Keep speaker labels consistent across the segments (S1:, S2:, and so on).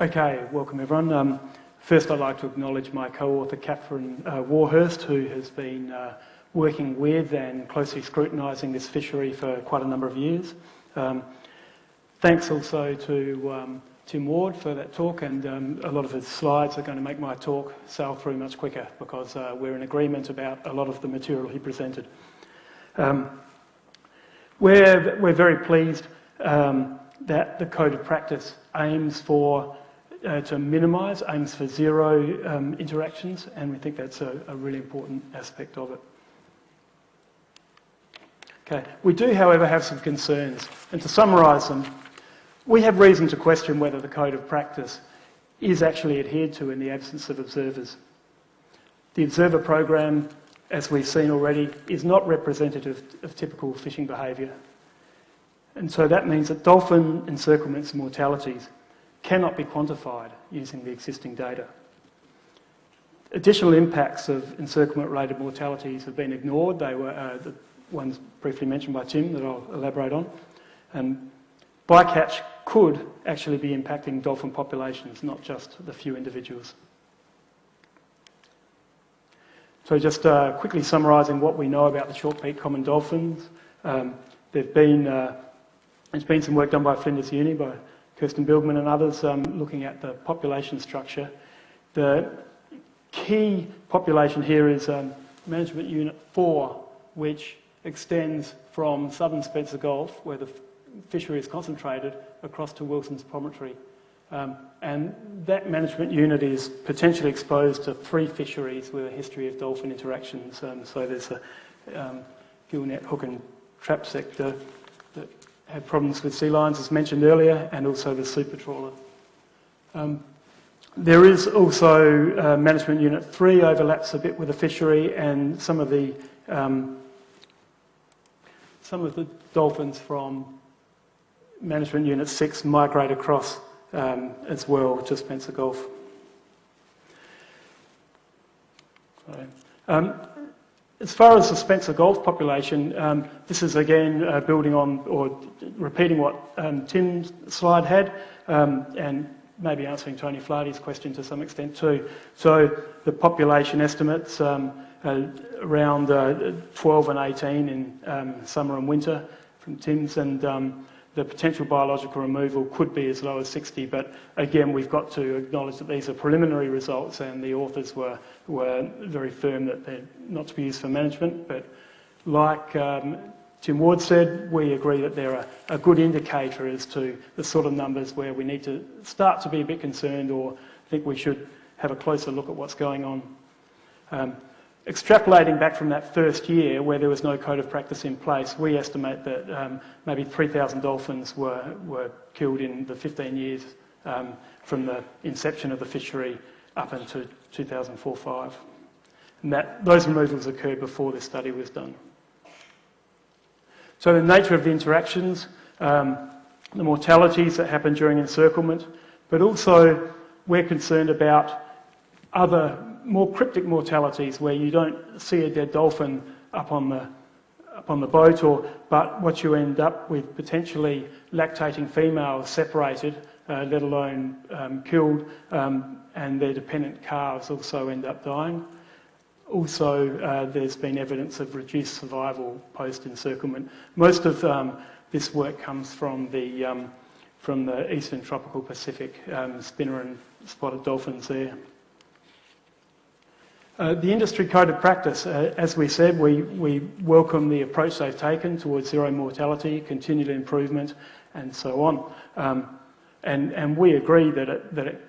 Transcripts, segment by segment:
S1: Okay, welcome everyone. First I'd like to acknowledge my co-author Catherine Warhurst, who has been working with and closely scrutinising this fishery for quite a number of years. Thanks also to Tim Ward for that talk, and a lot of his slides are going to make my talk sail through much quicker because we're in agreement about a lot of the material he presented. We're very pleased that the Code of Practice aims for aims for zero interactions, and we think that's a really important aspect of it. Okay, we do, however, have some concerns, and to summarise them, we have reason to question whether the Code of Practice is actually adhered to in the absence of observers. The observer program, as we've seen already, is not representative of typical fishing behaviour, and so that means that dolphin encirclements and mortalities cannot be quantified using the existing data. Additional impacts of encirclement-related mortalities have been ignored. They were the ones briefly mentioned by Tim that I'll elaborate on. Bycatch could actually be impacting dolphin populations, not just the few individuals. So just quickly summarising what we know about the short-beak common dolphins. There's been some work done by Flinders Uni, by Kirsten Bildman and others, looking at the population structure. The key population here is Management Unit 4, which extends from southern Spencer Gulf, where the fishery is concentrated, across to Wilson's Promontory. And that management unit is potentially exposed to 3 fisheries with a history of dolphin interactions. So there's a gill net, hook and trap sector that had problems with sea lions, as mentioned earlier, and also the super trawler. There is also Management Unit 3 overlaps a bit with the fishery, and some of the dolphins from Management Unit 6 migrate across as well to Spencer Gulf. As far as the Spencer Gulf population, this is again building on or repeating what Tim's slide had, and maybe answering Tony Flaherty's question to some extent too. So the population estimates around 12 and 18 in summer and winter from Tim's, and the potential biological removal could be as low as 60, but again we've got to acknowledge that these are preliminary results, and the authors were very firm that they're not to be used for management. But like Tim Ward said, we agree that they're a good indicator as to the sort of numbers where we need to start to be a bit concerned, or think we should have a closer look at what's going on. Extrapolating back from that first year where there was no code of practice in place, we estimate that maybe 3,000 dolphins were killed in the 15 years from the inception of the fishery up until 2004-05. And those removals occurred before this study was done. So the nature of the interactions, the mortalities that happen during encirclement, but also we're concerned about other more cryptic mortalities where you don't see a dead dolphin up on the boat, but what you end up with potentially lactating females separated, let alone killed, and their dependent calves also end up dying. Also, there's been evidence of reduced survival post-encirclement. Most of this work comes from the eastern tropical Pacific, spinner and spotted dolphins there. The industry code of practice, as we said, we welcome the approach they've taken towards zero mortality, continued improvement, and so on. And we agree that it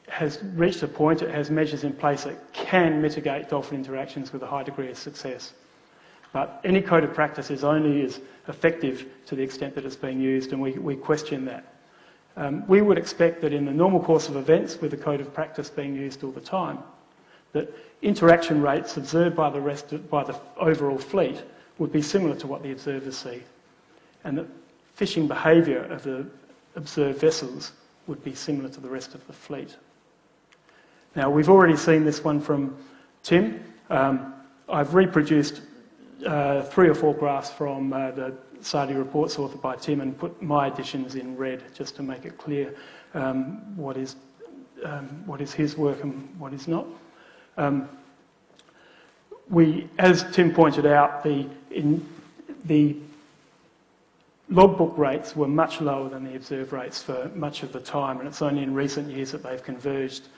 S1: has reached a point, it has measures in place that can mitigate dolphin interactions with a high degree of success. But any code of practice is only as effective to the extent that it's being used, and we question that. We would expect that in the normal course of events, with the code of practice being used all the time, that interaction rates observed by the overall fleet would be similar to what the observers see, and that fishing behaviour of the observed vessels would be similar to the rest of the fleet. Now, we've already seen this one from Tim. I've reproduced 3 or 4 graphs from the SARDI reports authored by Tim and put my additions in red just to make it clear. what is his work and what is not. As Tim pointed out, the logbook rates were much lower than the observed rates for much of the time, and it's only in recent years that they've converged.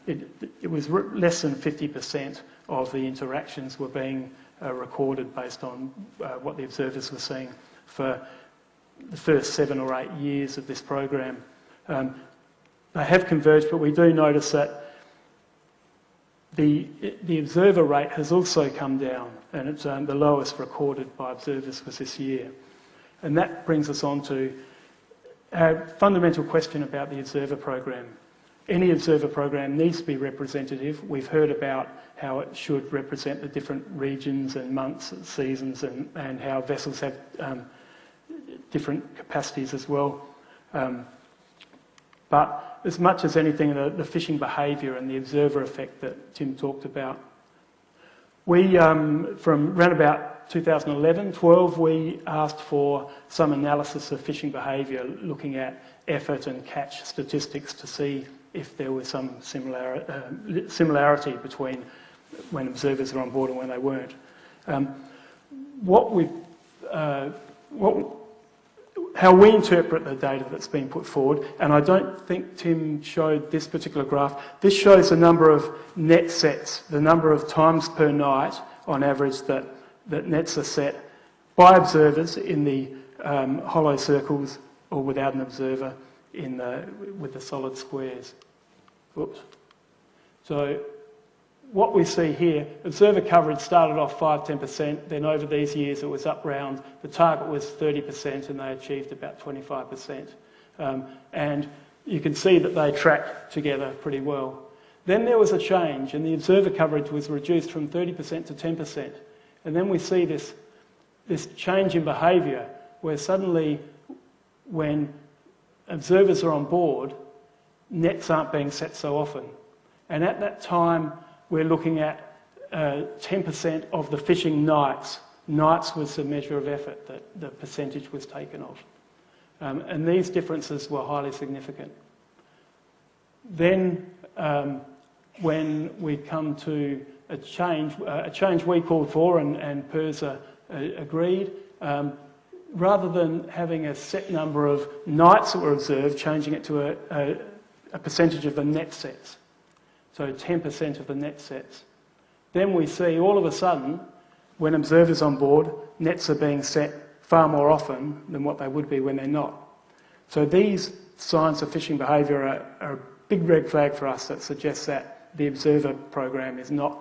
S1: It was less than 50% of the interactions were being recorded based on what the observers were seeing for the first 7 or 8 years of this program. They have converged, but we do notice that the observer rate has also come down, and it's the lowest recorded by observers was this year. And that brings us on to a fundamental question about the observer program. Any observer program needs to be representative. We've heard about how it should represent the different regions and months and seasons, and how vessels have different capacities as well. But as much as anything, the fishing behaviour and the observer effect that Tim talked about. We, from around about 2011-12, we asked for some analysis of fishing behaviour, looking at effort and catch statistics to see if there was some similarity between when observers are on board and when they weren't. How we interpret the data that's been put forward, and I don't think Tim showed this particular graph. This shows the number of net sets, the number of times per night on average that nets are set by observers in the hollow circles or without an observer with the solid squares. Oops. So what we see here, observer coverage started off 5-10%, then over these years it was up round, the target was 30% and they achieved about 25%. And you can see that they track together pretty well. Then there was a change and the observer coverage was reduced from 30% to 10%. And then we see this change in behaviour where suddenly when observers are on board, nets aren't being set so often. And at that time, we're looking at 10% of the fishing nights. Nights was the measure of effort that the percentage was taken of. And these differences were highly significant. Then when we come to a change we called for and PIRSA agreed, rather than having a set number of nights that were observed, changing it to a percentage of the net sets. So 10% of the net sets. Then we see all of a sudden, when observers on board, nets are being set far more often than what they would be when they're not. So these signs of fishing behaviour are a big red flag for us that suggests that the observer program is not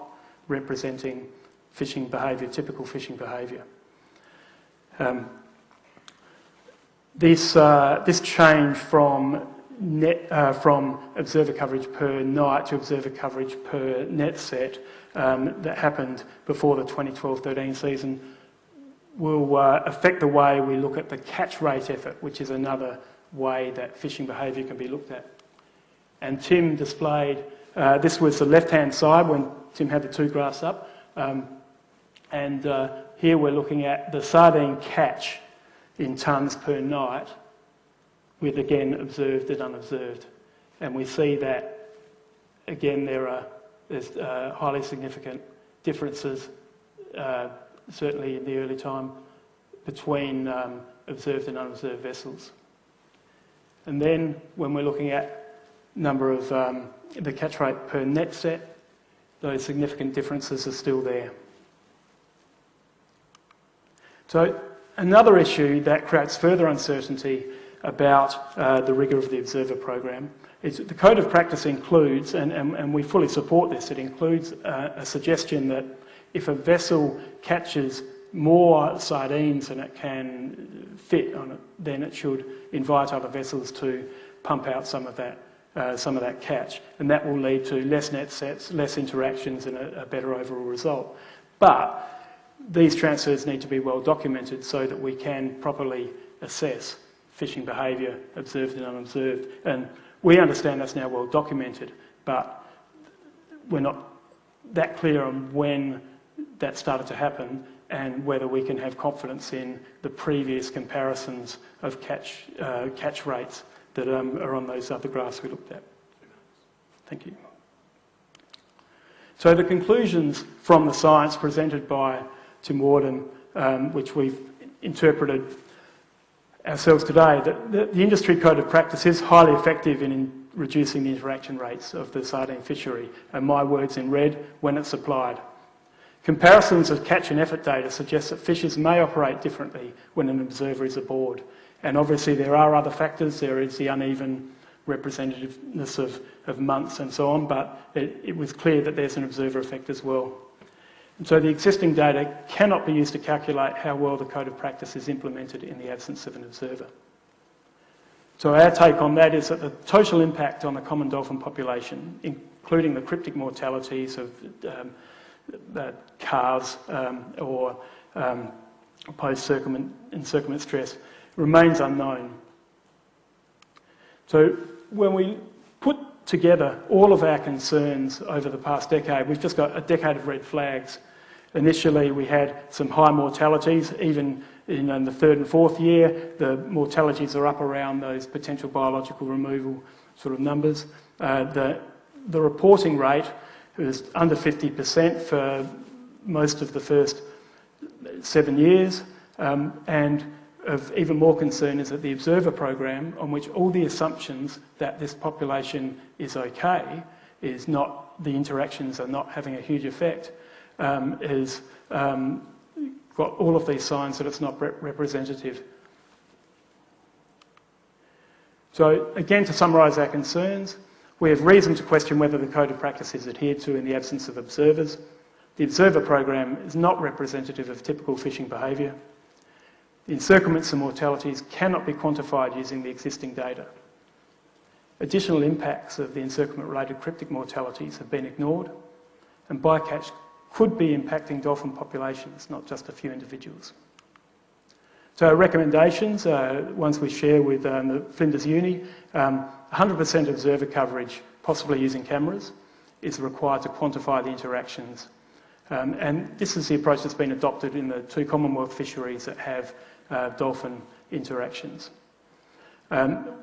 S1: representing fishing behaviour, typical fishing behaviour. This change from observer coverage per night to observer coverage per net set that happened before the 2012-13 season will affect the way we look at the catch rate effort, which is another way that fishing behaviour can be looked at. And Tim displayed, this was the left-hand side when Tim had the two graphs up, and here we're looking at the sardine catch in tonnes per night, with again observed and unobserved. And we see that, again, there's highly significant differences, certainly in the early time, between observed and unobserved vessels. And then when we're looking at number of the catch rate per net set, those significant differences are still there. So another issue that creates further uncertainty about the rigour of the observer program is that the code of practice includes, and we fully support this, it includes a suggestion that if a vessel catches more sardines than it can fit on it, then it should invite other vessels to pump out some of that catch, and that will lead to less net sets, less interactions, and a better overall result. But these transfers need to be well documented so that we can properly assess fishing behaviour, observed and unobserved. And we understand that's now well documented, but we're not that clear on when that started to happen and whether we can have confidence in the previous comparisons of catch rates that are on those other graphs we looked at. Thank you. So the conclusions from the science presented by Tim Warden, which we've interpreted ourselves today, that the industry code of practice is highly effective in reducing the interaction rates of the sardine fishery, and my words in red, when it's applied. Comparisons of catch and effort data suggest that fishes may operate differently when an observer is aboard. And obviously there are other factors. There is the uneven representativeness of months and so on, but it was clear that there's an observer effect as well. And so the existing data cannot be used to calculate how well the code of practice is implemented in the absence of an observer. So our take on that is that the total impact on the common dolphin population, including the cryptic mortalities of calves or post-encirclement stress, remains unknown. So when we put together all of our concerns over the past decade, we've just got a decade of red flags. Initially, we had some high mortalities. Even in the third and fourth year, the mortalities are up around those potential biological removal sort of numbers. The reporting rate was under 50% for most of the first 7 years, and of even more concern is that the observer program, on which all the assumptions that this population is okay, is not, the interactions are not having a huge effect, is got all of these signs that it's not representative. So again, to summarise our concerns, we have reason to question whether the code of practice is adhered to in the absence of observers. The observer program is not representative of typical fishing behaviour. The encirclements and mortalities cannot be quantified using the existing data. Additional impacts of the encirclement-related cryptic mortalities have been ignored, and bycatch could be impacting dolphin populations, not just a few individuals. So our recommendations, ones we share with the Flinders Uni, 100% observer coverage, possibly using cameras, is required to quantify the interactions. And this is the approach that's been adopted in the 2 Commonwealth fisheries that have dolphin interactions.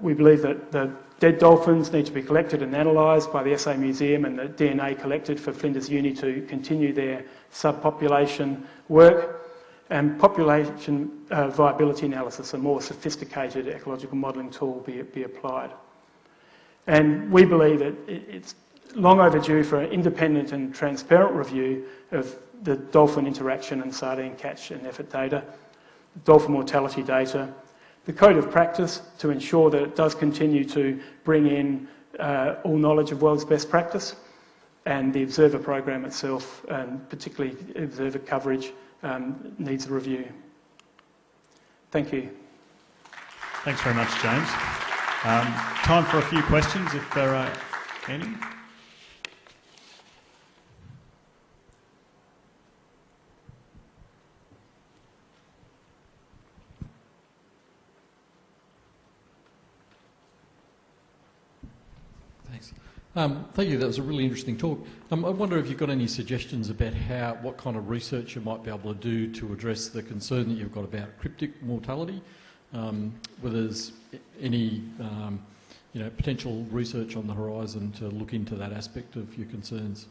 S1: We believe that the dead dolphins need to be collected and analysed by the SA Museum, and the DNA collected for Flinders Uni to continue their subpopulation work, and population viability analysis, a more sophisticated ecological modelling tool, be applied. And we believe that it's long overdue for an independent and transparent review of the dolphin interaction and sardine catch and effort data, dolphin mortality data, the code of practice to ensure that it does continue to bring in all knowledge of world's best practice, and the observer program itself, and particularly observer coverage, needs a review. Thank you.
S2: Thanks very much, James. Time for a few questions, if there are any.
S3: Thanks. Thank you. That was a really interesting talk. I wonder if you've got any suggestions about what kind of research you might be able to do to address the concern that you've got about cryptic mortality. Whether there's any potential research on the horizon to look into that aspect of your concerns.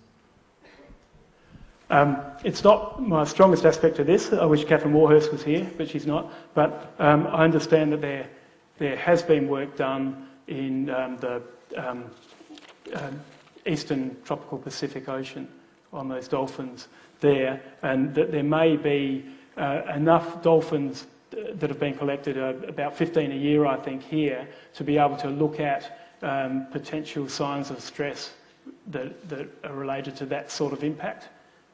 S1: It's not my strongest aspect of this. I wish Catherine Warhurst was here, but she's not. But I understand that there has been work done in the eastern tropical Pacific Ocean on those dolphins there, and that there may be enough dolphins that have been collected, about 15 a year I think here, to be able to look at potential signs of stress that are related to that sort of impact.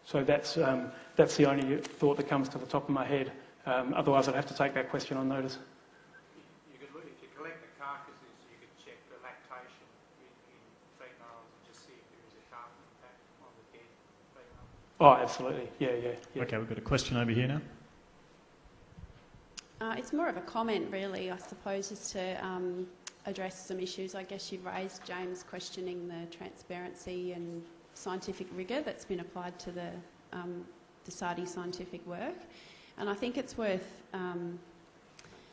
S1: So that's the only thought that comes to the top of my head. Otherwise I'd have to take that question on notice.
S4: If you collect the carcasses, you could check the lactation in females and just see if there is a carbon impact on the dead female.
S1: Oh, absolutely. Yeah.
S2: Okay, we've got a question over here now.
S5: It's more of a comment, really, I suppose, just to address some issues. I guess you've raised, James, questioning the transparency and scientific rigour that's been applied to the SARDI scientific work. And I think it's worth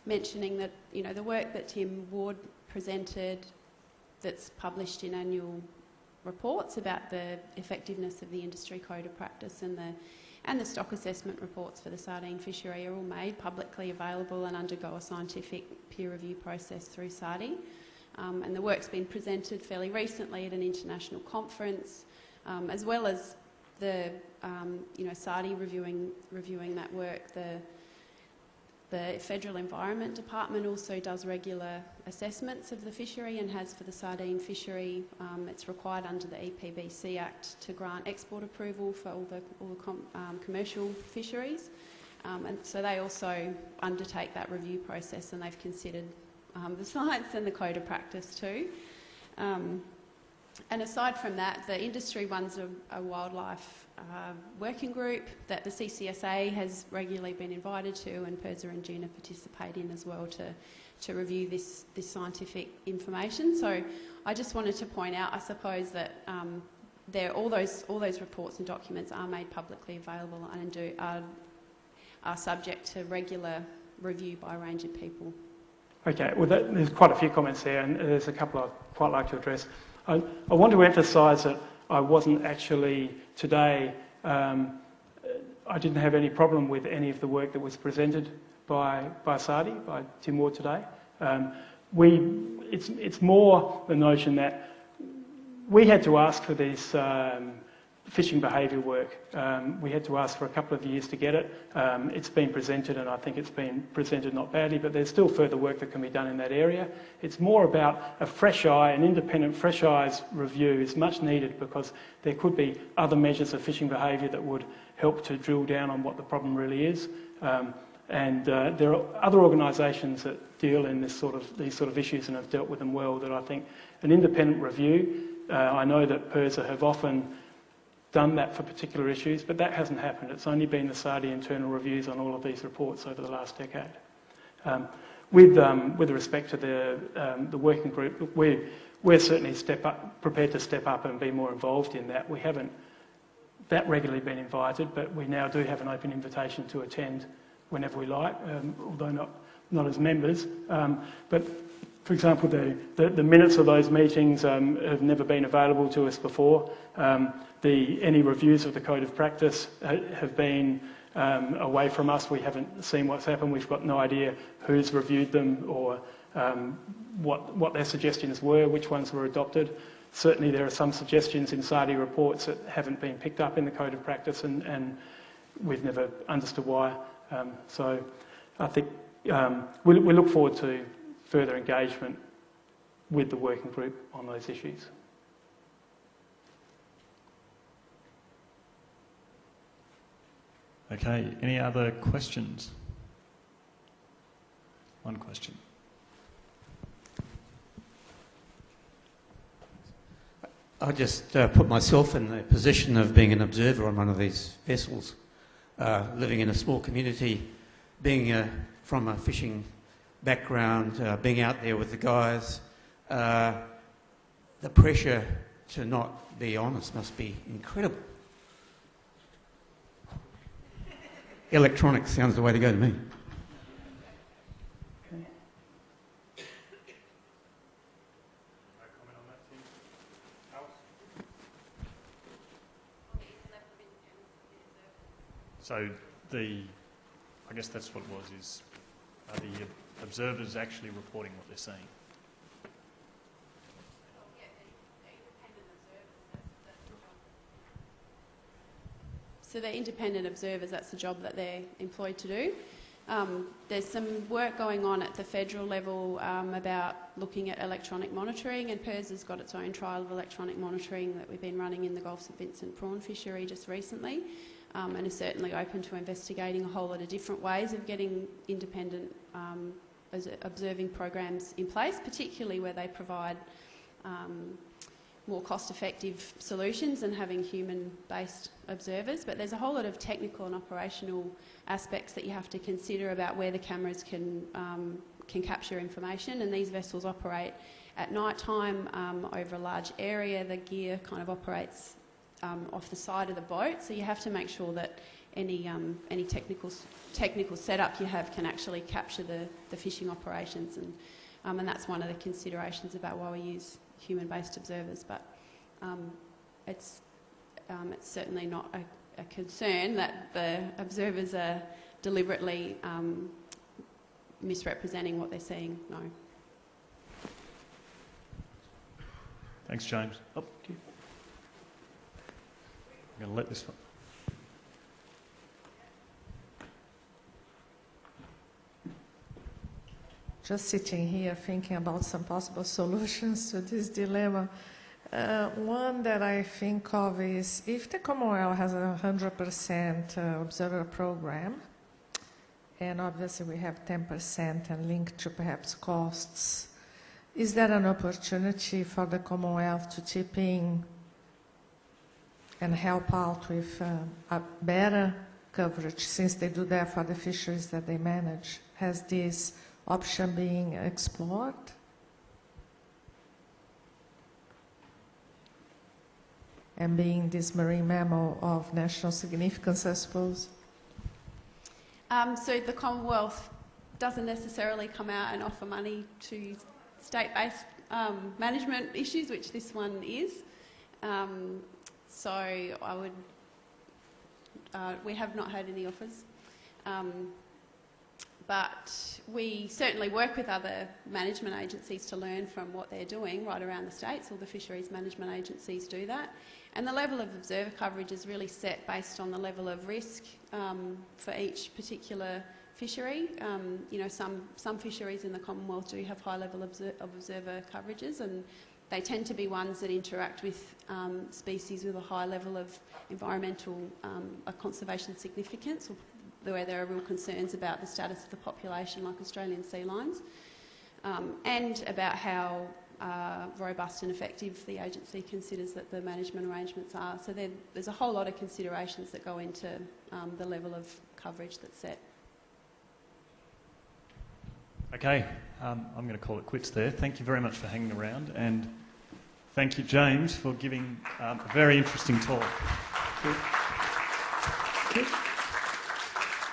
S5: mentioning that, you know, the work that Tim Ward presented that's published in annual reports about the effectiveness of the industry code of practice and the stock assessment reports for the sardine fishery are all made publicly available and undergo a scientific peer review process through SARDI. And the work's been presented fairly recently at an international conference, as well as the SARDI reviewing that work. The Federal Environment Department also does regular assessments of the fishery and has for the sardine fishery. It's required under the EPBC Act to grant export approval for all the commercial fisheries. And so they also undertake that review process, and they've considered the science and the code of practice too. And aside from that, the industry runs a wildlife working group that the CCSA has regularly been invited to, and PIRSA and GINA participate in as well to review this scientific information. So I just wanted to point out, I suppose, that all those reports and documents are made publicly available and are subject to regular review by a range of people.
S1: Okay, well, there's quite a few comments there, and there's a couple I'd quite like to address. I want to emphasise that I wasn't actually today, I didn't have any problem with any of the work that was presented by SARDI, by Tim Ward today. It's more the notion that we had to ask for this fishing behaviour work. We had to ask for a couple of years to get it. It's been presented, and I think it's been presented not badly, but there's still further work that can be done in that area. It's more about a fresh eye, an independent fresh eyes review is much needed, because there could be other measures of fishing behaviour that would help to drill down on what the problem really is. And there are other organisations that deal in these sort of issues and have dealt with them well, that I think an independent review, I know that PIRSA have often done that for particular issues, but that hasn't happened. It's only been the SARDI internal reviews on all of these reports over the last decade. With respect to the working group, we're certainly prepared to step up and be more involved in that. We haven't that regularly been invited, but we now do have an open invitation to attend whenever we like, although not as members. But for example, the minutes of those meetings have never been available to us before. Any reviews of the code of practice have been away from us. We haven't seen what's happened. We've got no idea who's reviewed them or what their suggestions were, which ones were adopted. Certainly there are some suggestions in SARDI reports that haven't been picked up in the code of practice, and we've never understood why. So I think we look forward to further engagement with the working group on those issues.
S2: Okay, any other questions? One question.
S6: I just put myself in the position of being an observer on one of these vessels, living in a small community, being from a fishing background, being out there with the guys. The pressure to not be honest must be incredible. Electronics sounds the way to go to me.
S1: Okay.
S2: So I guess that's what it was, is are the observers actually reporting what they're seeing?
S5: So they're independent observers, that's the job that they're employed to do. There's some work going on at the federal level about looking at electronic monitoring, and PIRSA's got its own trial of electronic monitoring that we've been running in the Gulf St Vincent prawn fishery just recently, and is certainly open to investigating a whole lot of different ways of getting independent observing programs in place, particularly where they provide more cost-effective solutions than having human-based observers. But there's a whole lot of technical and operational aspects that you have to consider about where the cameras can capture information, and these vessels operate at night time over a large area. The gear kind of operates off the side of the boat, so you have to make sure that any technical setup you have can actually capture the fishing operations, and that's one of the considerations about why we use human-based observers. But it's certainly not a concern that the observers are deliberately misrepresenting what they're seeing. No.
S2: Thanks, James. Oh, I'm going to let this one.
S7: Just sitting here thinking about some possible solutions to this dilemma. One that I think of is if the Commonwealth has a 100% observer program, and obviously we have 10% and linked to perhaps costs, is there an opportunity for the Commonwealth to chip in and help out with a better coverage, since they do that for the fisheries that they manage? Has this option being explored? And being this marine mammal of national significance, I suppose?
S5: So the Commonwealth doesn't necessarily come out and offer money to state-based management issues, which this one is. So I would, we have not had any offers. But we certainly work with other management agencies to learn from what they're doing right around the states. All the fisheries management agencies do that. And the level of observer coverage is really set based on the level of risk for each particular fishery. You know, some fisheries in the Commonwealth do have high level of observer coverages, and they tend to be ones that interact with species with a high level of environmental conservation significance, or where there are real concerns about the status of the population, like Australian sea lions, and about how robust and effective the agency considers that the management arrangements are. So there's a whole lot of considerations that go into the level of coverage that's set.
S2: Okay, I'm going to call it quits there. Thank you very much for hanging around, and thank you, James, for giving a very interesting talk.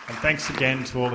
S2: And thanks again to all of